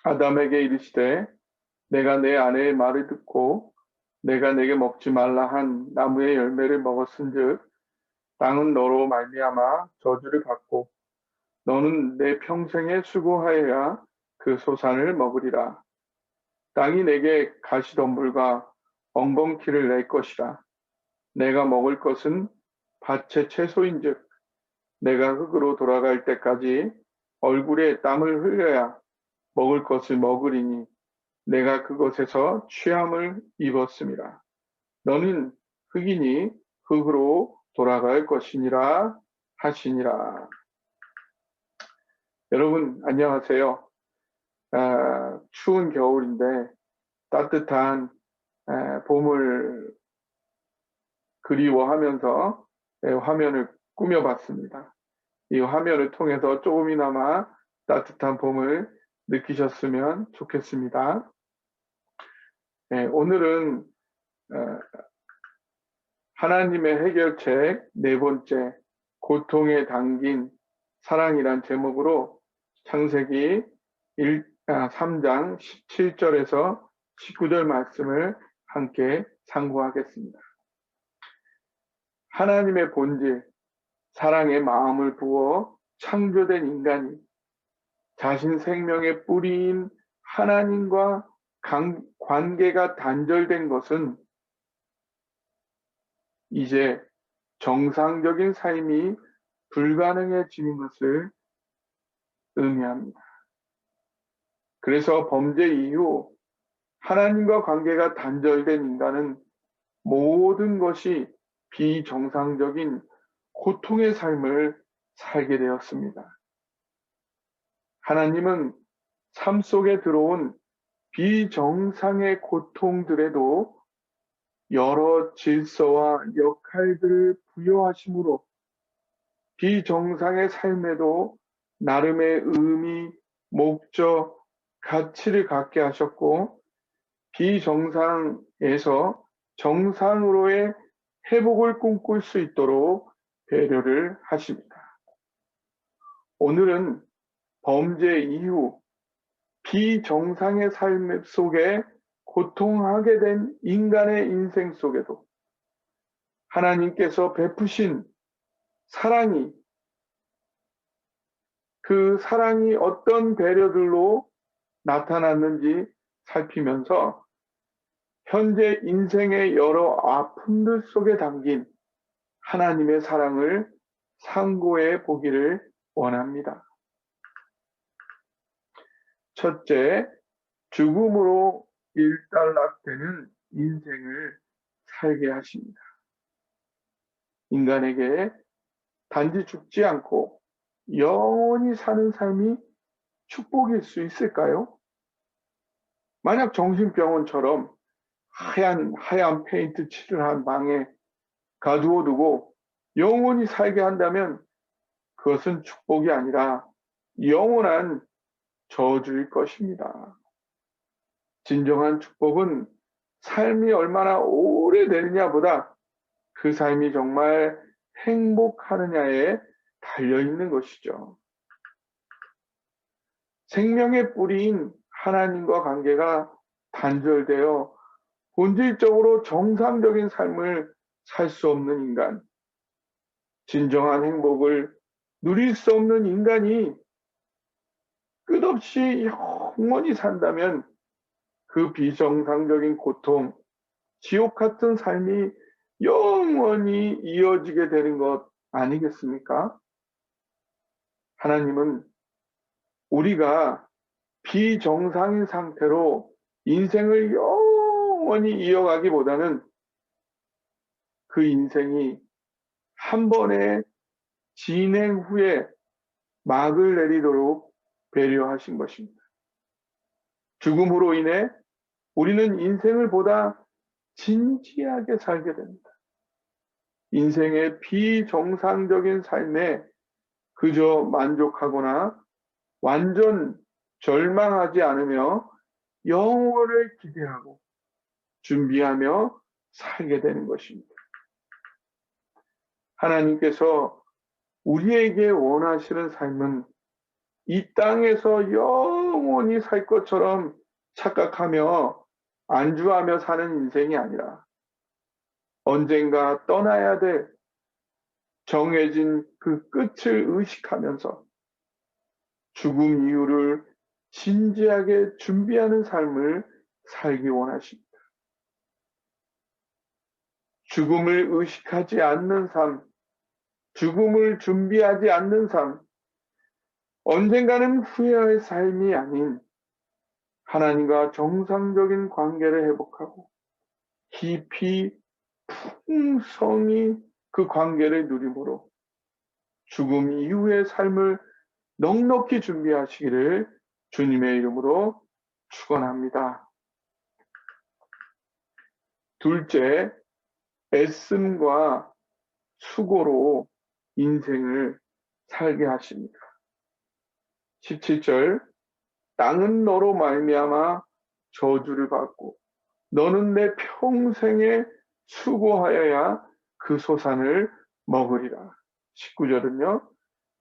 아담에게 이르시되 내가 내 아내의 말을 듣고 내가 내게 먹지 말라 한 나무의 열매를 먹었은즉 땅은 너로 말미암아 저주를 받고 너는 내 평생에 수고하여야 그 소산을 먹으리라. 땅이 내게 가시덤불과 엉겅퀴를 낼 것이라. 내가 먹을 것은 밭의 채소인즉 내가 흙으로 돌아갈 때까지 얼굴에 땀을 흘려야 먹을 것을 먹으리니 내가 그것에서 취함을 입었음이라. 너는 흙이니 흙으로 돌아갈 것이니라 하시니라. 여러분 안녕하세요. 추운 겨울인데 따뜻한 봄을 그리워하면서 화면을 꾸며봤습니다. 이 화면을 통해서 조금이나마 따뜻한 봄을 느끼셨으면 좋겠습니다. 오늘은 하나님의 해결책 네 번째, 고통에 담긴 사랑이란 제목으로 창세기 3장 17절에서 19절 말씀을 함께 상고하겠습니다. 하나님의 본질, 사랑의 마음을 부어 창조된 인간이 자신 생명의 뿌리인 하나님과 관계가 단절된 것은 이제 정상적인 삶이 불가능해지는 것을 의미합니다. 그래서 범죄 이후 하나님과 관계가 단절된 인간은 모든 것이 비정상적인 고통의 삶을 살게 되었습니다. 하나님은 삶 속에 들어온 비정상의 고통들에도 여러 질서와 역할들을 부여하심으로 비정상의 삶에도 나름의 의미, 목적, 가치를 갖게 하셨고 비정상에서 정상으로의 회복을 꿈꿀 수 있도록 배려를 하십니다. 오늘은 범죄 이후 비정상의 삶 속에 고통하게 된 인간의 인생 속에도 하나님께서 베푸신 사랑이 그 사랑이 어떤 배려들로 나타났는지 살피면서 현재 인생의 여러 아픔들 속에 담긴 하나님의 사랑을 상고해 보기를 원합니다. 첫째, 죽음으로 일단락되는 인생을 살게 하십니다. 인간에게 단지 죽지 않고 영원히 사는 삶이 축복일 수 있을까요? 만약 정신병원처럼 하얀 페인트 칠을 한 방에 가두어 두고 영원히 살게 한다면 그것은 축복이 아니라 영원한 저주일 것입니다. 진정한 축복은 삶이 얼마나 오래되느냐보다 그 삶이 정말 행복하느냐에 달려있는 것이죠. 생명의 뿌리인 하나님과 관계가 단절되어 본질적으로 정상적인 삶을 살 수 없는 인간, 진정한 행복을 누릴 수 없는 인간이 끝없이 영원히 산다면 그 비정상적인 고통, 지옥 같은 삶이 영원히 이어지게 되는 것 아니겠습니까? 하나님은 우리가 비정상인 상태로 인생을 영원히 이어가기보다는 그 인생이 한 번의 진행 후에 막을 내리도록 배려하신 것입니다. 죽음으로 인해 우리는 인생을 보다 진지하게 살게 됩니다. 인생의 비정상적인 삶에 그저 만족하거나 완전 절망하지 않으며 영원을 기대하고 준비하며 살게 되는 것입니다. 하나님께서 우리에게 원하시는 삶은 이 땅에서 영원히 살 것처럼 착각하며 안주하며 사는 인생이 아니라 언젠가 떠나야 될 정해진 그 끝을 의식하면서 죽음 이후를 진지하게 준비하는 삶을 살기 원하십니다. 죽음을 의식하지 않는 삶, 죽음을 준비하지 않는 삶, 언젠가는 후회할 삶이 아닌 하나님과 정상적인 관계를 회복하고 깊이 풍성히 그 관계를 누림으로 죽음 이후의 삶을 넉넉히 준비하시기를 주님의 이름으로 축원합니다. 둘째, 애씀과 수고로 인생을 살게 하십니다. 17절, 땅은 너로 말미암아 저주를 받고 너는 내 평생에 수고하여야 그 소산을 먹으리라. 19절은요.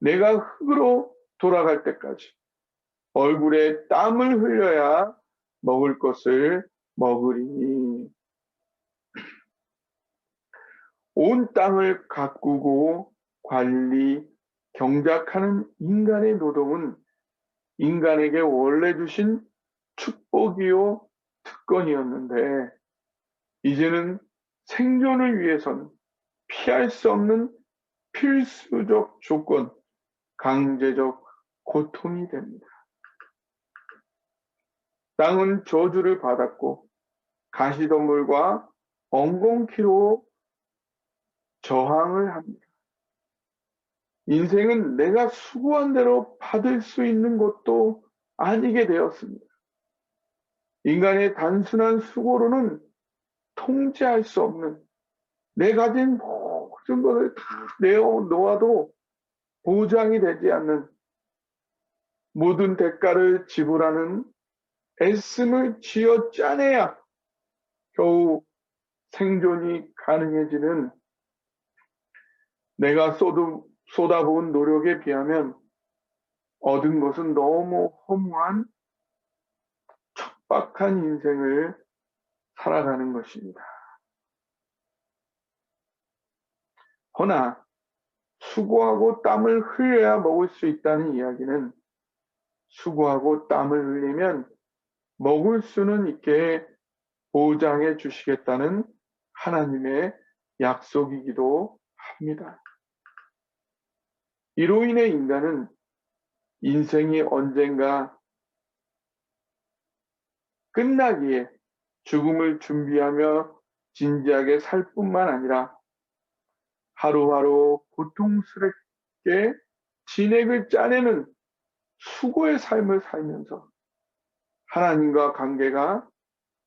내가 흙으로 돌아갈 때까지 얼굴에 땀을 흘려야 먹을 것을 먹으리니. 온 땅을 가꾸고 관리, 경작하는 인간의 노동은 인간에게 원래 주신 축복이요 특권이었는데 이제는 생존을 위해서는 피할 수 없는 필수적 조건, 강제적 고통이 됩니다. 땅은 저주를 받았고 가시덤불과 엉겅퀴로 저항을 합니다. 인생은 내가 수고한 대로 받을 수 있는 것도 아니게 되었습니다. 인간의 단순한 수고로는 통제할 수 없는 내 가진 모든 것을 다 내어놓아도 보장이 되지 않는 모든 대가를 지불하는 애씀을 쥐어 짜내야 겨우 생존이 가능해지는 내가 쏟아부은 노력에 비하면 얻은 것은 너무 허무한 척박한 인생을 살아가는 것입니다. 허나 수고하고 땀을 흘려야 먹을 수 있다는 이야기는 수고하고 땀을 흘리면 먹을 수는 있게 보장해 주시겠다는 하나님의 약속이기도 합니다. 이로 인해 인간은 인생이 언젠가 끝나기에 죽음을 준비하며 진지하게 살 뿐만 아니라 하루하루 고통스럽게 진액을 짜내는 수고의 삶을 살면서 하나님과 관계가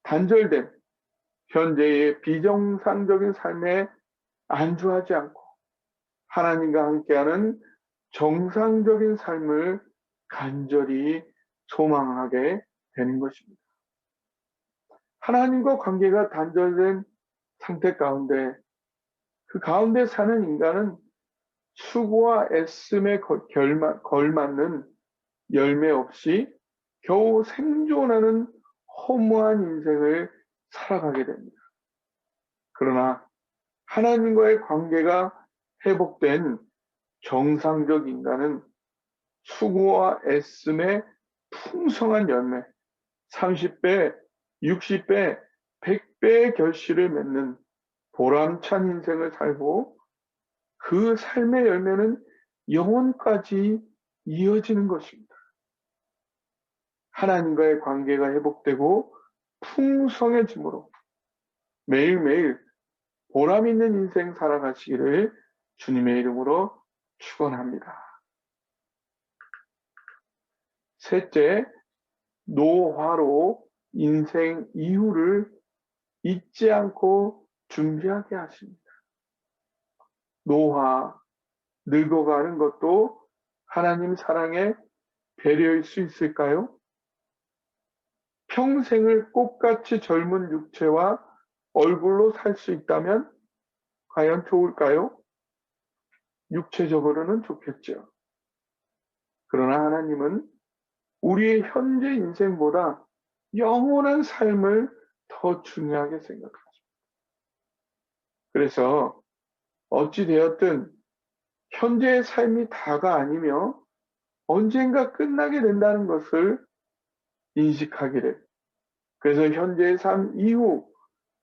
단절된 현재의 비정상적인 삶에 안주하지 않고 하나님과 함께하는 정상적인 삶을 간절히 소망하게 되는 것입니다. 하나님과 관계가 단절된 상태 가운데 그 가운데 사는 인간은 수고와 애씀에 걸맞는 열매 없이 겨우 생존하는 허무한 인생을 살아가게 됩니다. 그러나 하나님과의 관계가 회복된 정상적 인간은 수고와 애씀의 풍성한 열매, 30배, 60배, 100배의 결실을 맺는 보람찬 인생을 살고 그 삶의 열매는 영원까지 이어지는 것입니다. 하나님과의 관계가 회복되고 풍성해짐으로 매일매일 보람 있는 인생 살아가시기를 주님의 이름으로 축원합니다. 셋째, 노화로 인생 이후를 잊지 않고 준비하게 하십니다. 노화, 늙어가는 것도 하나님 사랑의 배려일 수 있을까요? 평생을 꽃같이 젊은 육체와 얼굴로 살 수 있다면 과연 좋을까요? 육체적으로는 좋겠죠. 그러나 하나님은 우리의 현재 인생보다 영원한 삶을 더 중요하게 생각하십니다. 그래서 어찌되었든 현재의 삶이 다가 아니며 언젠가 끝나게 된다는 것을 인식하기를, 그래서 현재의 삶 이후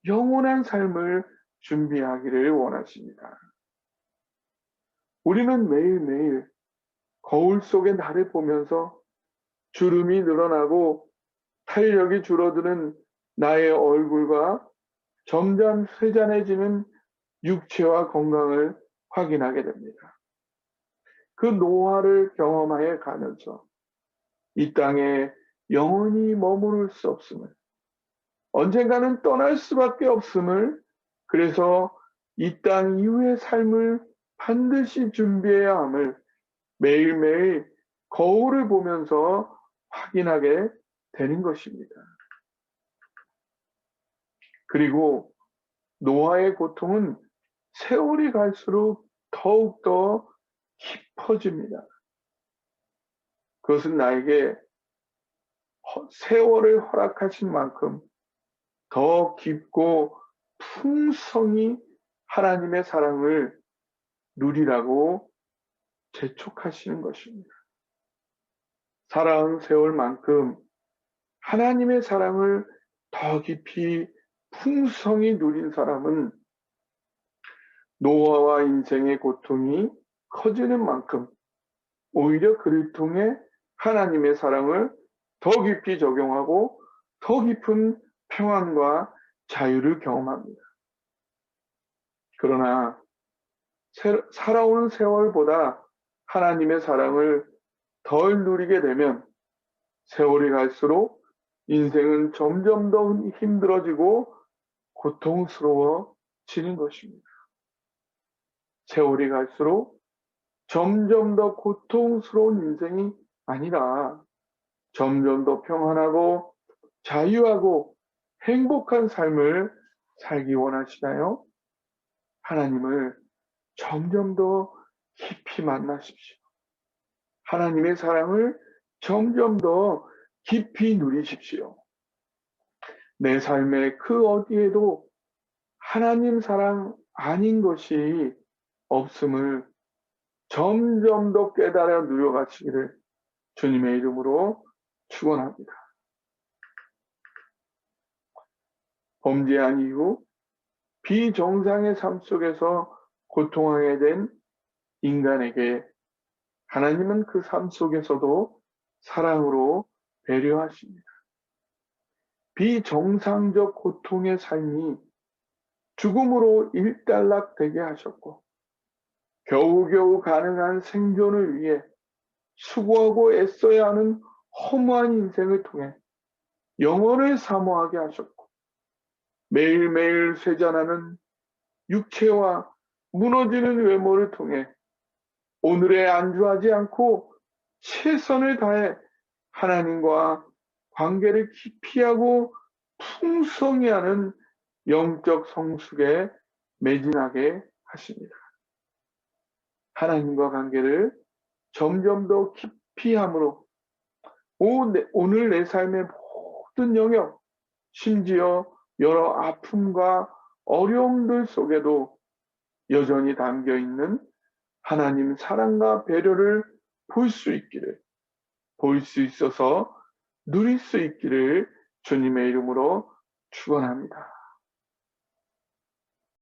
영원한 삶을 준비하기를 원하십니다. 우리는 매일매일 거울 속의 나를 보면서 주름이 늘어나고 탄력이 줄어드는 나의 얼굴과 점점 쇠잔해지는 육체와 건강을 확인하게 됩니다. 그 노화를 경험하여 가면서 이 땅에 영원히 머무를 수 없음을, 언젠가는 떠날 수밖에 없음을, 그래서 이 땅 이후의 삶을 반드시 준비해야 함을 매일매일 거울을 보면서 확인하게 되는 것입니다. 그리고 노화의 고통은 세월이 갈수록 더욱더 깊어집니다. 그것은 나에게 세월을 허락하신 만큼 더 깊고 풍성히 하나님의 사랑을 누리라고 재촉하시는 것입니다. 살아온 세월만큼 하나님의 사랑을 더 깊이 풍성히 누린 사람은 노화와 인생의 고통이 커지는 만큼 오히려 그를 통해 하나님의 사랑을 더 깊이 적용하고 더 깊은 평안과 자유를 경험합니다. 그러나 살아오는 세월보다 하나님의 사랑을 덜 누리게 되면 세월이 갈수록 인생은 점점 더 힘들어지고 고통스러워지는 것입니다. 세월이 갈수록 점점 더 고통스러운 인생이 아니라 점점 더 평안하고 자유하고 행복한 삶을 살기 원하시나요? 하나님을 점점 더 깊이 만나십시오. 하나님의 사랑을 점점 더 깊이 누리십시오. 내 삶의 그 어디에도 하나님 사랑 아닌 것이 없음을 점점 더 깨달아 누려가시기를 주님의 이름으로 축원합니다. 범죄한 이후 비정상의 삶 속에서 고통하게 된 인간에게 하나님은 그 삶 속에서도 사랑으로 배려하십니다. 비정상적 고통의 삶이 죽음으로 일단락되게 하셨고 겨우겨우 가능한 생존을 위해 수고하고 애써야 하는 허무한 인생을 통해 영혼을 사모하게 하셨고 매일매일 쇠잔하는 육체와 무너지는 외모를 통해 오늘에 안주하지 않고 최선을 다해 하나님과 관계를 깊이 하고 풍성히 하는 영적 성숙에 매진하게 하십니다. 하나님과 관계를 점점 더 깊이 함으로 오늘 내 삶의 모든 영역, 심지어 여러 아픔과 어려움들 속에도 여전히 담겨있는 하나님 사랑과 배려를 볼 수 있기를, 볼 수 있어서 누릴 수 있기를 주님의 이름으로 축원합니다.